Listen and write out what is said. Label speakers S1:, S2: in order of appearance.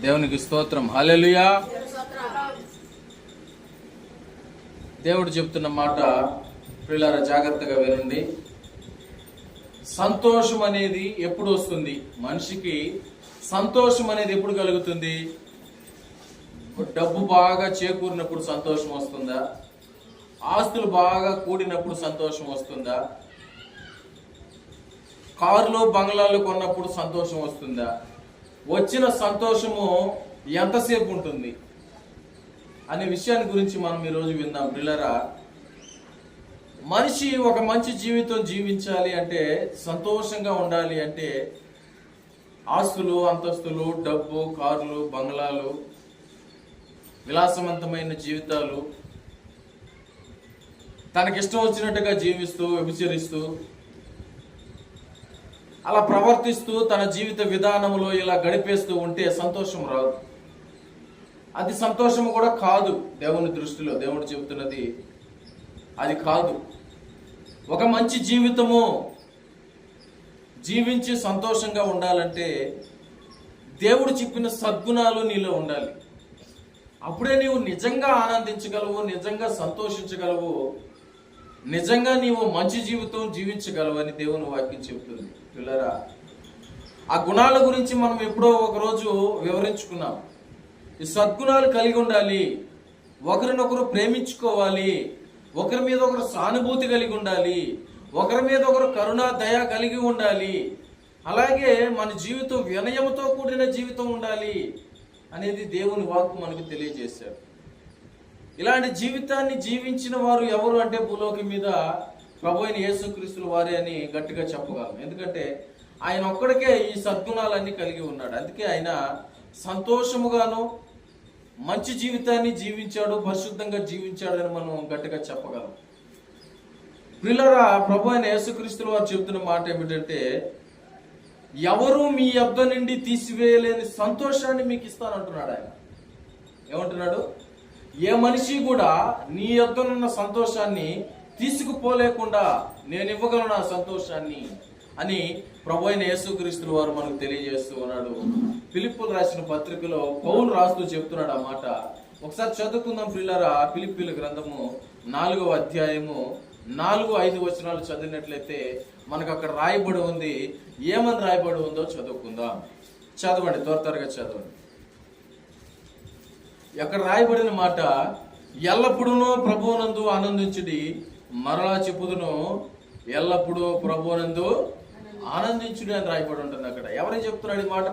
S1: దేవునికి స్తోత్రం. హల్లెలూయా. దేవుడు చెప్తున్న మాట ప్రియులారా జాగ్రత్తగా వినండి. సంతోషం అనేది ఎప్పుడు వస్తుంది? మనిషికి సంతోషం అనేది ఎప్పుడు కలుగుతుంది? డబ్బు బాగా చేకూరినప్పుడు సంతోషం వస్తుందా? ఆస్తులు బాగా కూడినప్పుడు సంతోషం వస్తుందా? కారులో బంగ్లాలు కొన్నప్పుడు సంతోషం వస్తుందా? వచ్చిన సంతోషము ఎంతసేపు ఉంటుంది అనే విషయాన్ని గురించి మనం ఈరోజు విందాం. ప్రియులారా, మనిషి ఒక మంచి జీవితం జీవించాలి అంటే, సంతోషంగా ఉండాలి అంటే, ఆస్తులు, అంతస్తులు, డబ్బు, కార్లు, బంగ్లాలు, విలాసవంతమైన జీవితాలు, తనకిష్టం వచ్చినట్టుగా జీవిస్తూ వ్యభిచరిస్తూ అలా ప్రవర్తిస్తూ తన జీవిత విధానంలో ఇలా గడిపేస్తూ ఉంటే సంతోషం రాదు. అది సంతోషం కూడా కాదు. దేవుని దృష్టిలో దేవుడు చెబుతున్నది అది కాదు. ఒక మంచి జీవితము జీవించి సంతోషంగా ఉండాలంటే దేవుడు చెప్పిన సద్గుణాలు నీలో ఉండాలి. అప్పుడే నీవు నిజంగా ఆనందించగలవు, నిజంగా సంతోషించగలవు, నిజంగా నీవు మంచి జీవితం జీవించగలవు అని దేవుని వాక్యం చెబుతుంది. పిల్లరా, ఆ గుణాల గురించి మనం ఎప్పుడో ఒకరోజు వివరించుకున్నాం. ఈ సద్గుణాలు కలిగి ఉండాలి, ఒకరినొకరు ప్రేమించుకోవాలి, ఒకరి మీద ఒకరు సానుభూతి కలిగి ఉండాలి, ఒకరి మీద ఒకరు కరుణ దయ కలిగి ఉండాలి, అలాగే మన జీవితం వినయంతో కూడిన జీవితం ఉండాలి అనేది దేవుని వాక్కు మనకు తెలియజేశాడు. ఇలాంటి జీవితాన్ని జీవించిన వారు ఎవరు అంటే భూలోకం మీద ప్రభు అయిన యేసుక్రీస్తుల వారే అని గట్టిగా చెప్పగలం. ఎందుకంటే ఆయన ఒక్కడికే ఈ సద్గుణాలన్నీ కలిగి ఉన్నాడు. అందుకే ఆయన సంతోషముగాను మంచి జీవితాన్ని జీవించాడు, పరిశుద్ధంగా జీవించాడు అని మనం గట్టిగా చెప్పగలం. ప్రియులారా, ప్రభు అయిన యేసుక్రీస్తుల వారు చెబుతున్న మాట ఏమిటంటే, ఎవరు మీ యొద్ద నుండి తీసివేయలేని సంతోషాన్ని మీకు ఇస్తానంటున్నాడు ఆయన. ఏమంటున్నాడు? ఏ మనిషి కూడా నీ యొద్దనున్న సంతోషాన్ని తీసుకుపోలేకుండా నేను ఇవ్వగలను ఆ సంతోషాన్ని అని ప్రభు అయిన యేసుక్రీస్తుల వారు మనకు తెలియజేస్తూ ఉన్నాడు. ఫిలిప్పీలు రాసిన పత్రికలో పౌలు రాస్తూ చెప్తున్నాడు ఆ మాట. ఒకసారి చదువుకుందాం ప్రియులారా. ఫిలిప్పీల గ్రంథము 4వ అధ్యాయము 4-5 వచనాలు చదివినట్లయితే మనకు అక్కడ రాయబడి ఉంది. ఏమని రాయబడి ఉందో చదువుకుందాం. చదవండి, త్వరగా చదవండి. ఎక్కడ రాయబడిన మాట, ఎల్లప్పుడూ ప్రభువునందు ఆనందించుడి, మరలా చెప్పుదును ఎల్లప్పుడూ ప్రభువునందు ఆనందించుడి అని రాయబడి ఉంటుంది. అక్కడ ఎవరైనా చెప్తున్నాడు ఈ మాట?